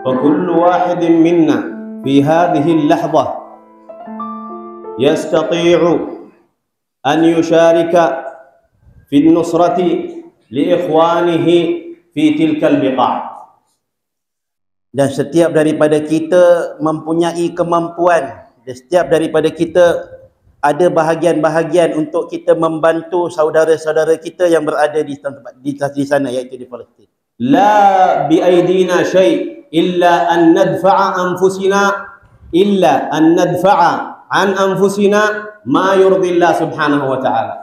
فكل واحد منا في هذه اللحظة يستطيع أن يشارك في النصرة لإخوانه في تلك البقاع. Dan setiap daripada kita mempunyai kemampuan, dan setiap daripada kita ada bahagian-bahagian untuk kita membantu saudara-saudara kita yang berada di sana, iaitu di Palestin. لا بأيدينا شيء إلا أن ندفع عن أنفسنا ما يرضي الله سبحانه وتعالى.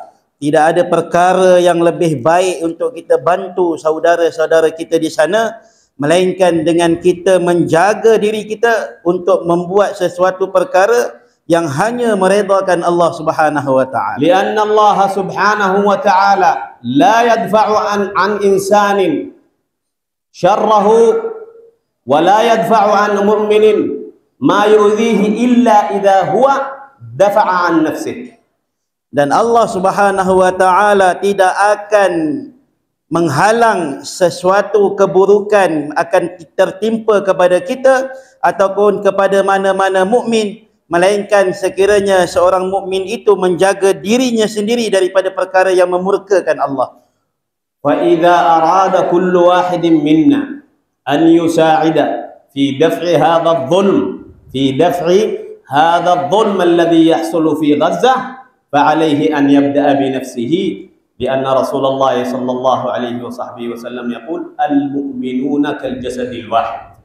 Tidak ada perkara yang lebih baik untuk kita bantu saudara-saudara kita di sana, melainkan dengan kita menjaga diri kita untuk membuat sesuatu perkara yang hanya meredakan Allah Subhanahu wa taala. لأن الله سبحانه وتعالى لا يدفع عن إنسان شره ولا يدفع عن مؤمن ما يؤذيه إلا إذا هو دفع عن نفسه. Dan Allah Subhanahu wa taala tidak akan menghalang sesuatu keburukan akan tertimpa kepada kita ataupun kepada mana-mana mukmin, melainkan sekiranya seorang mukmin itu menjaga dirinya sendiri daripada perkara yang memurkakan Allah. فإذا أراد كل واحد منا أن يساعد في دفع هذا الظلم الذي يحصل في غزة، فعليه أن يبدأ بنفسه، لأن رسول الله صلى الله عليه وصحبه وسلم يقول المؤمنون كالجسد الواحد.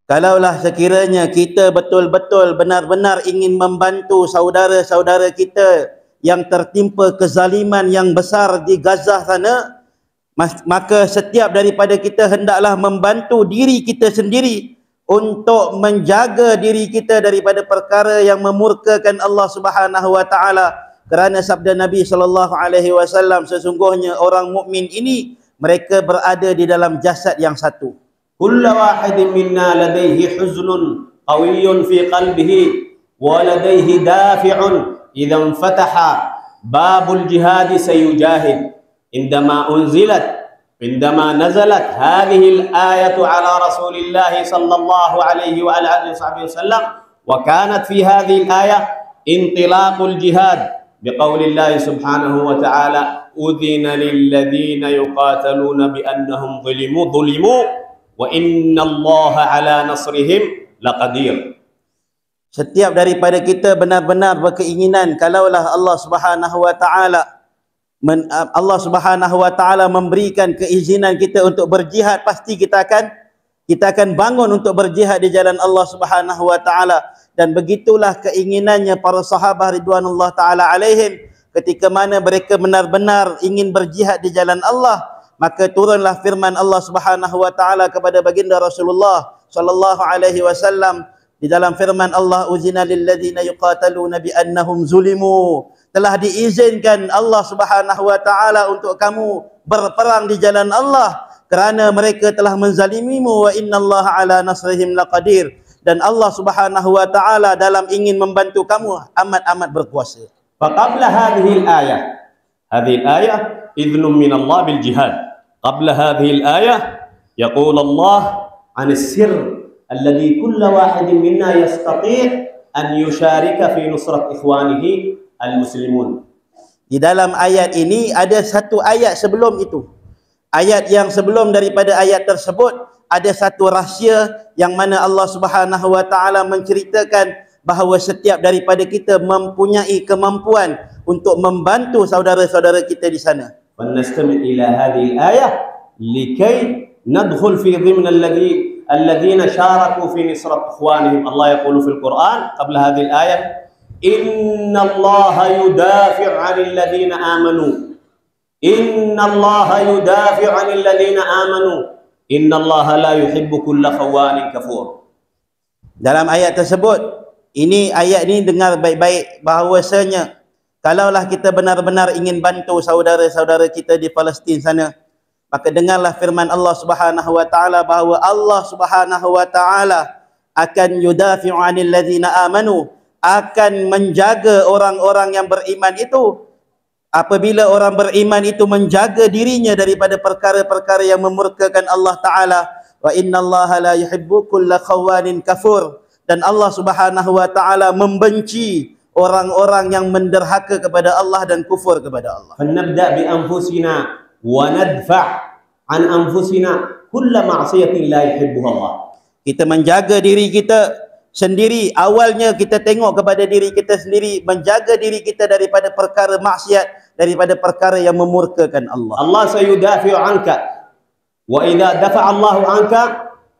Kalaulah sekiranya kita betul-betul benar-benar ingin membantu saudara-saudara kita yang tertimpa kezaliman yang besar di Gaza sana, maka setiap daripada kita hendaklah membantu diri kita sendiri untuk menjaga diri kita daripada perkara yang memurkakan Allah Subhanahu wa taala. Kerana sabda Nabi sallallahu alaihi wasallam, sesungguhnya orang mukmin ini mereka berada di dalam jasad yang satu. كل واحد منا لديه حزن قوي في قلبه ولديه دافع إذا انفتح باب الجهاد سيجاهد. عندما نزلت هذه الآية على رسول الله صلى الله عليه وعلى آله وصحبه وسلم، وكانت في هذه الآية انطلاق الجهاد بقول الله سبحانه وتعالى أذن للذين يقاتلون بأنهم ظلموا وإن الله على نصرهم لقدير. Setiap daripada kita benar-benar berkeinginan kalaulah Allah Subhanahu wa taala memberikan keizinan kita untuk berjihad, pasti kita akan bangun untuk berjihad di jalan Allah Subhanahu wa taala. Dan begitulah keinginannya para sahabat ridwanullah taala alaihim, ketika mana mereka benar-benar ingin berjihad di jalan Allah, maka turunlah firman Allah Subhanahu wa taala kepada baginda Rasulullah sallallahu alaihi wasallam di dalam firman Allah, uzina lil ladzina yuqataluna bi annahum zulimu. Telah diizinkan Allah Subhanahu wa taala untuk kamu berperang di jalan Allah kerana mereka telah menzalimimu, wa innallaha ala nasrihim laqadir. Dan Allah Subhanahu wa taala dalam ingin membantu kamu amat-amat berkuasa. Faqabla hadhihi al-ayah idhnun min Allah bil jihad. Qabla hadhihi al-ayah yaqul Allah 'an as-sirr alladhi kullu wahidin minna yastati' an yusharika fi nusrat ikhwanihi al-muslimun. Di dalam ayat ini ada satu ayat sebelum itu. Ayat yang sebelum daripada ayat tersebut ada satu rahsia yang mana Allah Subhanahu wa taala menceritakan bahawa setiap daripada kita mempunyai kemampuan untuk membantu saudara-saudara kita di sana. Nastami' ila hadhihi al-ayah likay nadkhul fi dhimn alladhina syaraku fi nusrat ikhwanihim. Allah yaqulu fil Quran qabla hadhihi al-ayah, inna Allah yudafi' 'anil ladhina amanu. Inna Allah yudafi' 'anil ladhina amanu. Inna Allah la yuhibbu kulla khawanin kafur. Dalam ayat tersebut, ayat ini dengar baik-baik bahawasanya kalaulah kita benar-benar ingin bantu saudara-saudara kita di Palestin sana, maka dengarlah firman Allah Subhanahu wa taala bahawa Allah Subhanahu wa taala akan yudafi'u 'anil ladzina amanu, akan menjaga orang-orang yang beriman itu. apabila orang beriman itu menjaga dirinya daripada perkara-perkara yang memurkakan Allah Ta'ala. Wa innallaha la yuhibbu kulla khawanin kafur. Dan Allah Subhanahu wa Ta'ala membenci orang-orang yang menderhaka kepada Allah dan kufur kepada Allah. Nabda bi anfusina wa nadfa' an anfusina kull ma'siyatin la yuhibbuha Allah. Kita menjaga diri kita sendiri. Awalnya kita tengok kepada diri kita sendiri, menjaga diri kita daripada perkara maksiat, daripada perkara yang memurkakan Allah. Allah sayudafi'u anka wa idza dafa'a Allahu anka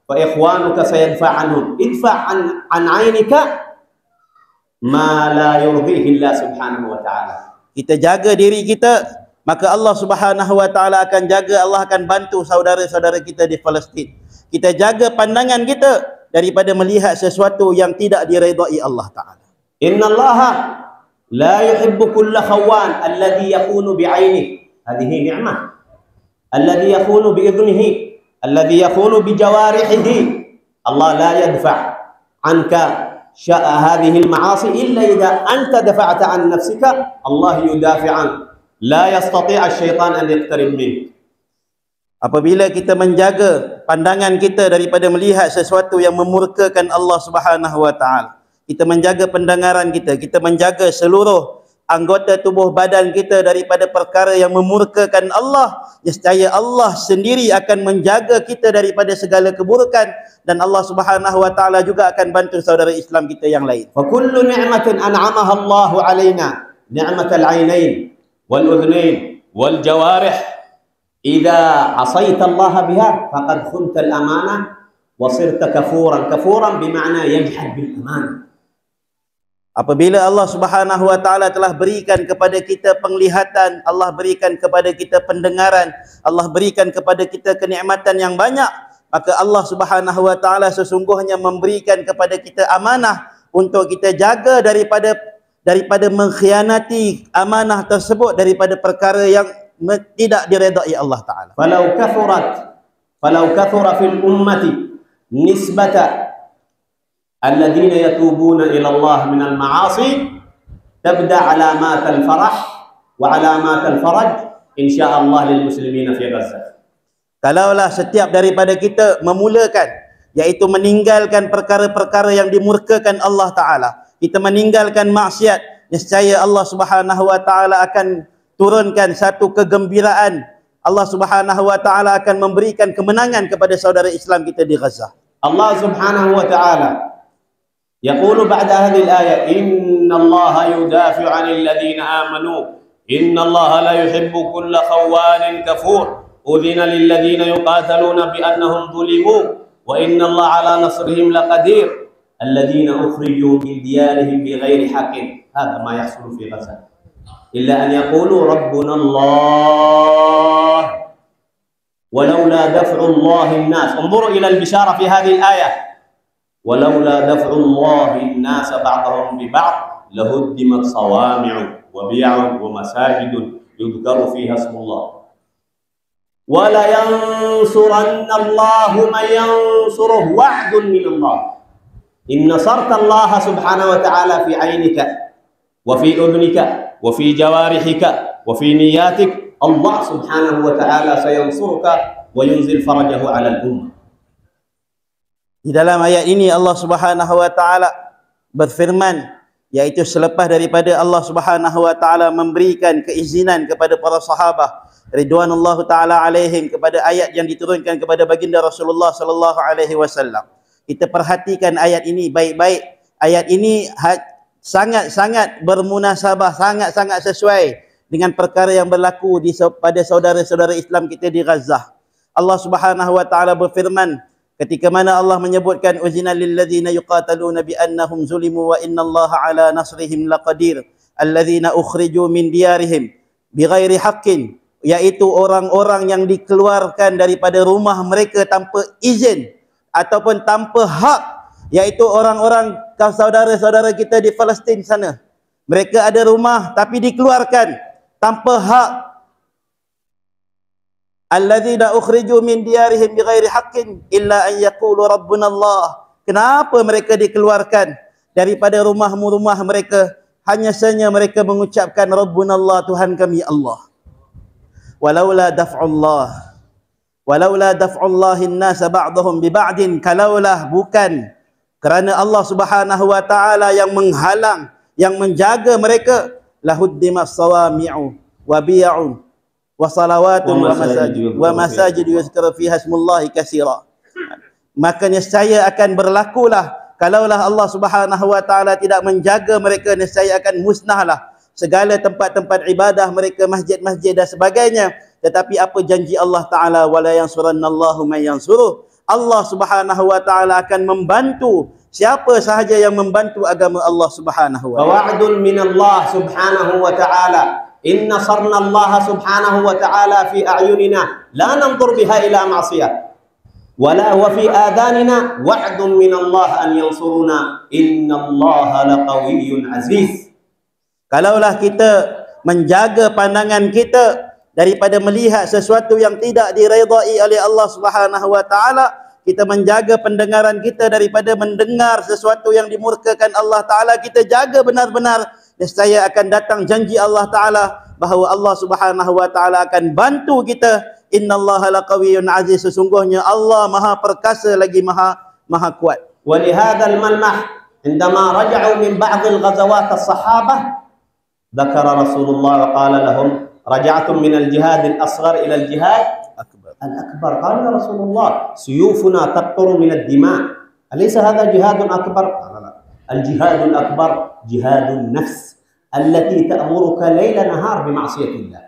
fa ikhwanuka sayadfa'anhum. Idfa' an 'ainika ma la yurdihi Allah Subhanahu wa ta'ala. Kita jaga diri kita, maka Allah Subhanahu wa Ta'ala akan jaga, Allah akan bantu saudara-saudara kita di Palestin. Kita jaga pandangan kita daripada melihat sesuatu yang tidak diredai Allah Ta'ala. Inna Allah la yuhibbu kulla khawan alladhi yakunu bi'ainihi. Hadhihi ni'mah. Alladhi yakunu bi'idhnihi, alladhi yakunu bijawarihihi. Allah la yadfa' anka هذه المعاصي إلا إذا أنت دفعت عن نفسك الله يدافع عنك. لا يستطيع الشيطان أن يقترب منك. Apabila kita menjaga pandangan kita daripada melihat sesuatu yang memurkakan Allah Subhanahu wa Ta'ala, kita menjaga pendengaran kita, kita menjaga seluruh anggota tubuh badan kita daripada perkara yang memurkakan Allah, nescaya Allah sendiri akan menjaga kita daripada segala keburukan, dan Allah Subhanahu wa Ta'ala juga akan bantu saudara Islam kita yang lain. Fa kullu ni'matin an'amaha Allah 'alaina, ni'matal 'ainain wal udhnain wal jawarih, idza 'asaita Allah biha faqad khunta al amanah wa sirta kafuran. Kafuran bima'na yajhad bil amanah. Apabila Allah Subhanahu wa Ta'ala telah berikan kepada kita penglihatan, Allah berikan kepada kita pendengaran, Allah berikan kepada kita kenikmatan yang banyak, maka Allah Subhanahu wa Ta'ala sesungguhnya memberikan kepada kita amanah untuk kita jaga daripada mengkhianati amanah tersebut, daripada perkara yang tidak diredai Allah Ta'ala. Falau kathura fil ummati nisbata الذين يتوبون إلى الله من المعاصي تبدأ علامات الفرح وعلامات الفرج إن شاء الله للمسلمين في غزة. Kalaulah setiap daripada kita memulakan, iaitu meninggalkan perkara-perkara yang dimurkakan Allah Ta'ala, kita meninggalkan maksiat, nescaya Allah Subhanahu wa Ta'ala akan turunkan satu kegembiraan. Allah Subhanahu wa Ta'ala akan memberikan kemenangan kepada saudara Islam kita di Gaza. Allah Subhanahu wa Ta'ala يقول بعد هذه الآية إن الله يدافع عن الذين آمنوا إن الله لا يحب كل خوان كفور أذن للذين يقاتلون بأنهم ظلموا وإن الله على نصرهم لقدير الذين أخرجوا من ديارهم بغير حق. هذا ما يحصل في غزة إلا أن يقولوا ربنا الله ولولا دفع الله الناس. انظروا إلى البشارة في هذه الآية. ولولا دفع الله الناس بعضهم ببعض لهدمت صوامع وبيع ومساجد يذكر فيها اسم الله ولينصرن الله من ينصره وعد من الله. إن نصرت الله سبحانه وتعالى في عينك وفي أذنك وفي جوارحك وفي نياتك الله سبحانه وتعالى سينصرك وينزل فرجه على الأمة. Di dalam ayat ini Allah Subhanahu wa Ta'ala berfirman, iaitu selepas daripada Allah Subhanahu wa Ta'ala memberikan keizinan kepada para sahabat ridwanullahu taala alaihim kepada ayat yang diturunkan kepada baginda Rasulullah sallallahu alaihi wasallam. Kita perhatikan ayat ini baik-baik. Ayat ini sangat-sangat bermunasabah, sangat-sangat sesuai dengan perkara yang berlaku pada saudara-saudara Islam kita di Gaza. Allah Subhanahu wa Ta'ala berfirman ketika mana Allah menyebutkan uzina lil ladzina yuqataluna bi annahum zulimu wa innallaha ala nasrihim laqadir alladzina ukhriju min diyarihim bighairi haqqin, iaitu orang-orang yang dikeluarkan daripada rumah mereka tanpa izin ataupun tanpa hak, iaitu orang-orang saudara-saudara kita di Palestin sana. Mereka ada rumah tapi dikeluarkan tanpa hak. Alladzina ukhriju min diyarihim bighairi haqqin illa an yaqulu rabbuna Allah. Kenapa mereka dikeluarkan daripada rumah-rumah mereka hanya saja mereka mengucapkan Rabbunallah, Tuhan kami Allah. Walaula daf'ullahin nasa ba'dahum bi ba'din, kalaulah bukan kerana Allah Subhanahu wa taala yang menghalang, yang menjaga mereka, lahuddimas sawami'u wa bi'un wa salawatun wa masajid yuzkar fiha ismullahi katsira. Maka nescaya akan berlakulah, kalaulah Allah Subhanahu wa taala tidak menjaga mereka, nescaya akan musnahlah segala tempat-tempat ibadah mereka, masjid-masjid dan sebagainya. Tetapi apa janji Allah Taala? Wala yansurannallahu man yansuruh. Allah Subhanahu wa taala akan membantu siapa sahaja yang membantu agama Allah Subhanahu wa taala. Wa'dun min Allah Subhanahu wa taala. In nasarna Allah Subhanahu wa taala fi a'yunina la nanzur biha ila ma'siyah. Wala wa fi adhanina wa'dun min Allah an yansuruna. Innallaha laqawiyyun aziz. Kalaulah kita menjaga pandangan kita daripada melihat sesuatu yang tidak diredai oleh Allah Subhanahu wa taala, kita menjaga pendengaran kita daripada mendengar sesuatu yang dimurkakan Allah taala, kita jaga benar-benar, nescaya akan datang janji Allah taala bahawa Allah Subhanahu wa taala akan bantu kita. Innallaha laqawiyyun aziz, sesungguhnya Allah Maha perkasa lagi Maha kuat. Wa li hadzal malmah indama raja'u min ba'd al-ghazawat as-sahabah ذكر رسول الله وقال لهم رجعتم من الجهاد الأصغر إلى الجهاد الأكبر. قال يا رسول الله سيوفنا تقطر من الدماء أليس هذا جهاد أكبر؟ قال لا، الجهاد الأكبر جهاد النفس التي تأمرك ليل نهار بمعصية الله.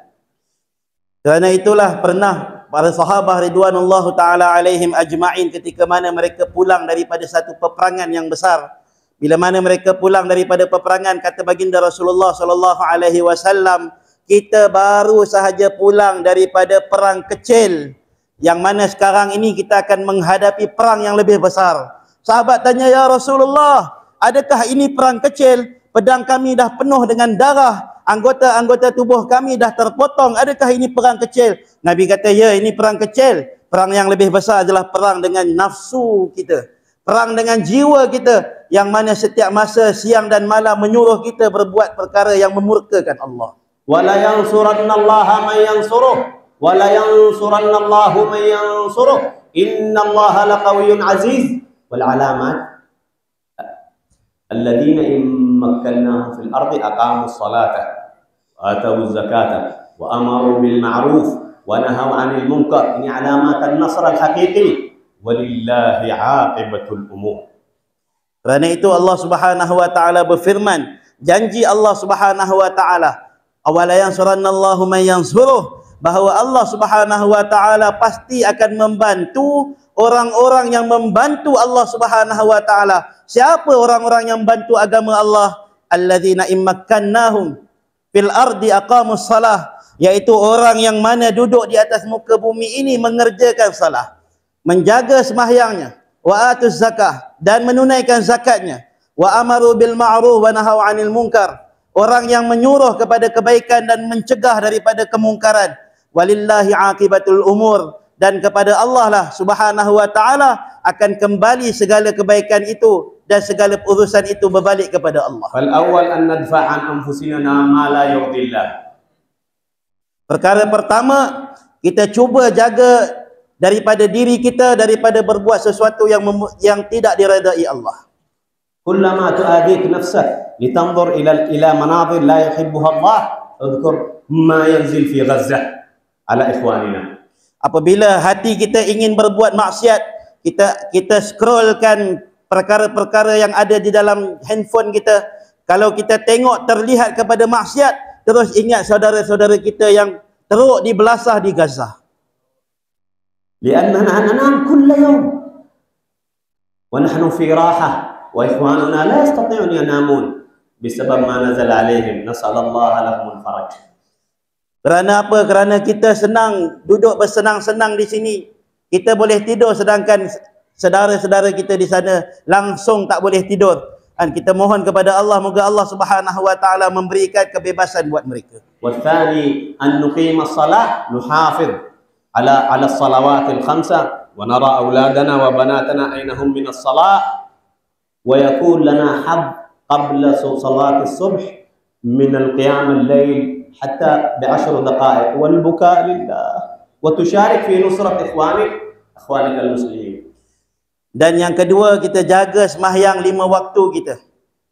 Kerana itulah pernah para sahabat ridwanullahu taala alaihim ajma'in ketika mana mereka pulang daripada satu peperangan yang besar. Bila mana mereka pulang daripada peperangan, kata baginda Rasulullah sallallahu alaihi wasallam, kita baru sahaja pulang daripada perang kecil, yang mana sekarang ini kita akan menghadapi perang yang lebih besar. Sahabat tanya, ya Rasulullah, adakah ini perang kecil? Pedang kami dah penuh dengan darah, anggota-anggota tubuh kami dah terpotong, adakah ini perang kecil? Nabi kata, ya, ini perang kecil. Perang yang lebih besar adalah perang dengan nafsu kita, perang dengan jiwa kita, yang mana setiap masa siang dan malam menyuruh kita berbuat perkara yang memurkakan Allah. Wala yansurannallaha man yansuruh wala yansurannallahu man yansuruh innallaha laqawiyyun aziz. Wal alamat alladhina in makkannahum fil ardi aqamus salata wa atawuz zakata wa amaru bil ma'ruf wa nahaw 'anil munkar. Ini alamat an-nasr al-haqiqi. Walillahi 'aqibatul umur. Kerana itu Allah Subhanahu wa taala berfirman, janji Allah Subhanahu wa taala, awala yansurannallahu man yansuruh, bahawa Allah Subhanahu wa taala pasti akan membantu orang-orang yang membantu Allah Subhanahu wa taala. Siapa orang-orang yang membantu agama Allah? Alladzina immakkannahum fil ardi aqamus salah, iaitu orang yang mana duduk di atas muka bumi ini mengerjakan salah, menjaga sembahyangnya, wa atuz zakah, dan menunaikan zakatnya, wa amaru bil ma'ruf wa nahaw 'anil munkar, orang yang menyuruh kepada kebaikan dan mencegah daripada kemungkaran. Walillahi 'aqibatul umur, dan kepada Allah lah Subhanahu wa taala akan kembali segala kebaikan itu, dan segala urusan itu berbalik kepada Allah. Fal awwal an nadfa' an anfusina ma la yurdillah. Perkara pertama, kita cuba jaga daripada diri kita daripada berbuat sesuatu yang tidak diredai Allah. Kullama tu'adik nafsak litanzur ila manazir la yuhibbuha Allah, udhkur ma yanzil fi Gazzah ala ikhwanina. Apabila hati kita ingin berbuat maksiat, kita scrollkan perkara-perkara yang ada di dalam handphone kita. Kalau kita tengok terlihat kepada maksiat, terus ingat saudara-saudara kita yang teruk di belasah di Gaza. لأننا ننام كل يوم ونحن في راحة وإخواننا لا يستطيعون ينامون بسبب ما نزل عليهم. نسأل الله لهم الفرج. Kerana apa? Kerana kita senang duduk bersenang-senang di sini. Kita boleh tidur, sedangkan saudara-saudara kita di sana langsung tak boleh tidur. Dan kita mohon kepada Allah, moga Allah Subhanahu wa taala memberikan kebebasan buat mereka. والثاني أن نقيم الصلاة نحافظ على الصلوات الخمسة ونرى أولادنا وبناتنا أين هم من الصلاة ويكون لنا حظ قبل صلاة الصبح من القيام الليل حتى ب10 دقائق والبكاء لله وتشارك في نصرة إخوانك المسلمين. Dan yang kedua, kita jaga sembahyang 5 waktu kita.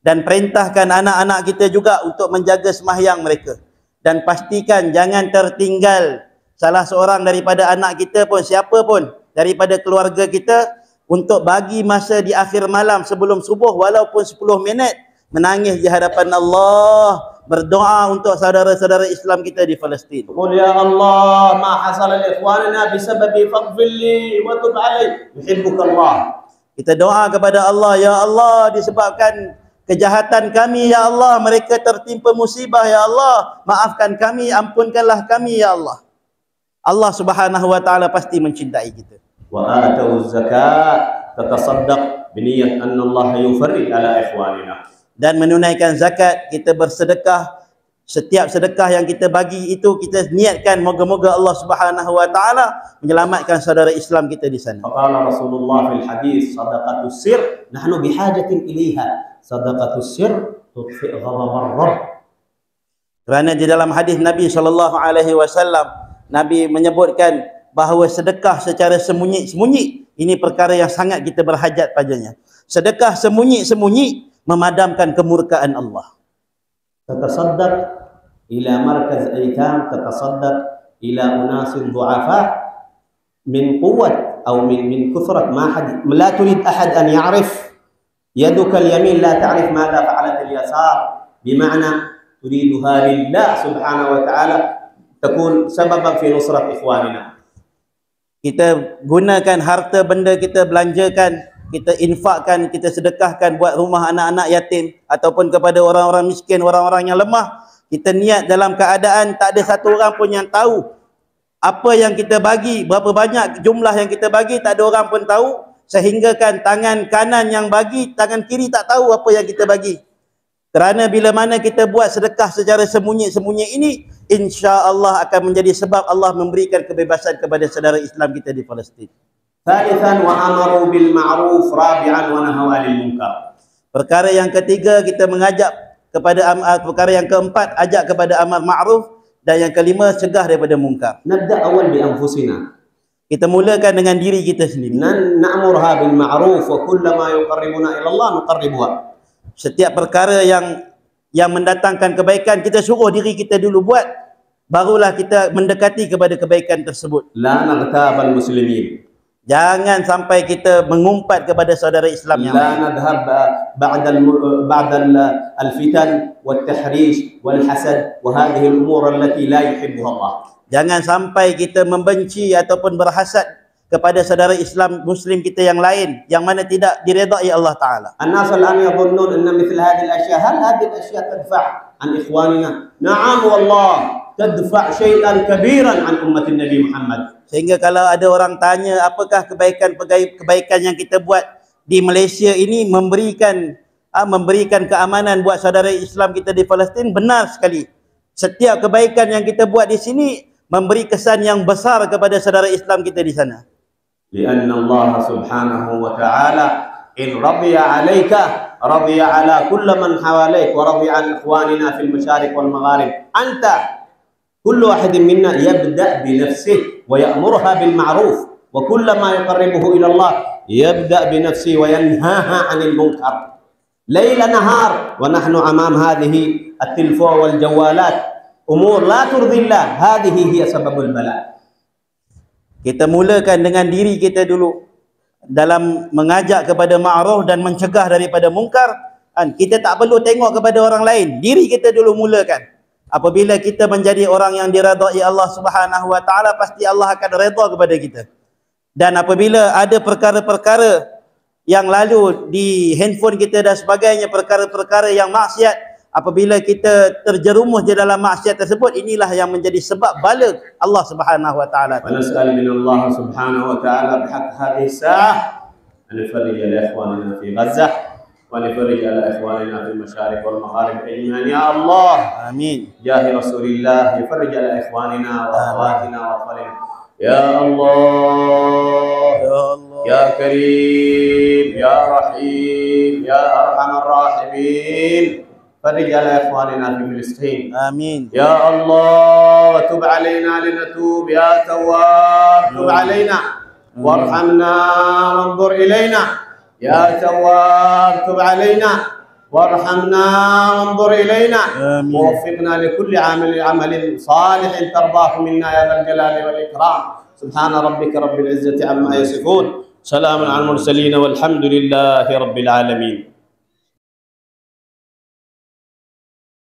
Dan perintahkan anak-anak kita juga untuk menjaga sembahyang mereka. Dan pastikan jangan tertinggal salah seorang daripada anak kita pun, siapa pun daripada keluarga kita, untuk bagi masa di akhir malam sebelum subuh walaupun 10 minit menangis di hadapan Allah, berdoa untuk saudara-saudara Islam kita di Palestin. Qul ya Allah ma hasala li ikhwanina bisababi faghfir li wa tub alai yuhibbuka Allah. Kita doa kepada Allah, ya Allah, disebabkan kejahatan kami, ya Allah, mereka tertimpa musibah, ya Allah, maafkan kami, ampunkanlah kami, ya Allah. Allah Subhanahu wa taala pasti mencintai kita. Wa atau zakat tatasaddaq biniyat anna Allah yufarrij ala ikhwanina. Dan menunaikan zakat, kita bersedekah. Setiap sedekah yang kita bagi itu kita niatkan moga-moga Allah Subhanahu wa taala menyelamatkan saudara Islam kita di sana. Qala Rasulullah fil hadis sadaqatus sir nahnu bihajatin ilaiha. Sadaqatus sir tudfi ghadab ar-rabb. Kerana di dalam hadis Nabi SAW, Nabi menyebutkan bahawa sedekah secara sembunyi-sembunyi ini perkara yang sangat kita berhajat padanya. Sedekah sembunyi-sembunyi memadamkan kemurkaan Allah. تتصدق إلى مركز أيتام، تتصدق إلى أناس ضعفاء من قوة أو من كثرة لا تريد أحد أن يعرف. يدك اليمين لا تعرف ماذا فعلت اليسار، بمعنى تريدها لله سبحانه وتعالى تكون سببا في نصرة إخواننا. Kita gunakan harta benda kita, belanjakan, kita infakkan, kita sedekahkan buat rumah anak-anak yatim ataupun kepada orang-orang miskin, orang-orang yang lemah. Kita niat dalam keadaan tak ada satu orang pun yang tahu apa yang kita bagi, berapa banyak jumlah yang kita bagi, tak ada orang pun tahu, sehinggakan tangan kanan yang bagi, tangan kiri tak tahu apa yang kita bagi. Kerana bila mana kita buat sedekah secara sembunyi-sembunyi ini, insya-Allah akan menjadi sebab Allah memberikan kebebasan kepada saudara Islam kita di Palestin. Thalithan wa amaru bil ma'ruf rabi'an wa nahaw 'anil munkar. Perkara yang ketiga, kita mengajak kepada perkara yang keempat, ajak kepada amar ma'ruf, dan yang kelima, cegah daripada mungkar. Nabda awal bi anfusina. Kita mulakan dengan diri kita sendiri. Na'murha bil ma'ruf wa kullama yuqarribuna ila Allah nuqarribuha. Setiap perkara yang mendatangkan kebaikan, kita suruh diri kita dulu buat, barulah kita mendekati kepada kebaikan tersebut. La naghtab al muslimin. Jangan sampai kita mengumpat kepada saudara Islam yang lain. La nadhhab ba'da al-fitan wal-tahrij wal-hasad wa hadhihi al-umur allati la yuhibbuha Allah. Jangan sampai kita membenci ataupun berhasad kepada saudara Islam Muslim kita yang lain yang mana tidak diredai Allah Taala. An-nas al-an yadhunnun anna mithl hadhihi al-ashya hadhihi al-ashya tadfa' an ikhwanina. Na'am wallah. Tadfa' syai'an kabiran an ummatin Nabi Muhammad. Sehingga kalau ada orang tanya apakah kebaikan yang kita buat di Malaysia ini memberikan keamanan buat saudara Islam kita di Palestin, benar sekali. Setiap kebaikan yang kita buat di sini memberi kesan yang besar kepada saudara Islam kita di sana. Lianna Allah Subhanahu wa ta'ala in radiya 'alaika radiya 'ala kulli man hawalaik wa radiya 'an ikhwanina fil masyarik wal magharib. Anta كل واحد منا يبدأ بنفسه ويأمرها بالمعروف وكلما يقربه إلى الله يبدأ بنفسه وينهاها عن المنكر ليل نهار ونحن أمام هذه التلفون والجوالات أمور لا ترضي الله هذه هي سبب البلاء. Kita mulakan dengan diri kita dulu dalam mengajak kepada ma'ruf dan mencegah daripada mungkar. Kita tak perlu tengok kepada orang lain, diri kita dulu mulakan. Apabila kita menjadi orang yang diredai Allah Subhanahu wa taala, pasti Allah akan redha kepada kita. Dan apabila ada perkara-perkara yang lalu di handphone kita dan sebagainya, perkara-perkara yang maksiat, apabila kita terjerumus di dalam maksiat tersebut, inilah yang menjadi sebab bala Allah Subhanahu wa taala. Wa nas'al min Allah Subhanahu wa taala bihaq hadhihi as-sa'ah an yufarrij li ikhwanina fi Gazzah ونفرج على إخواننا في المشارق والمغارب أجمعين يا الله آمين. جاه رسول الله يفرج على إخواننا وأخواتنا وأطفالنا يا الله يا كريم يا رحيم يا أرحم الراحمين فرج على إخواننا في فلسطين. آمين. يا الله وتب علينا لنتوب، يا تواب تب علينا وارحمنا وانظر إلينا، يا تواب تب علينا وارحمنا وانظر إلينا. آمين. ووفقنا لكل عمل صالح ترضاه منا يا ذا الجلال والإكرام. سبحان ربك رب العزة عما يصفون، سلام على المرسلين والحمد لله رب العالمين.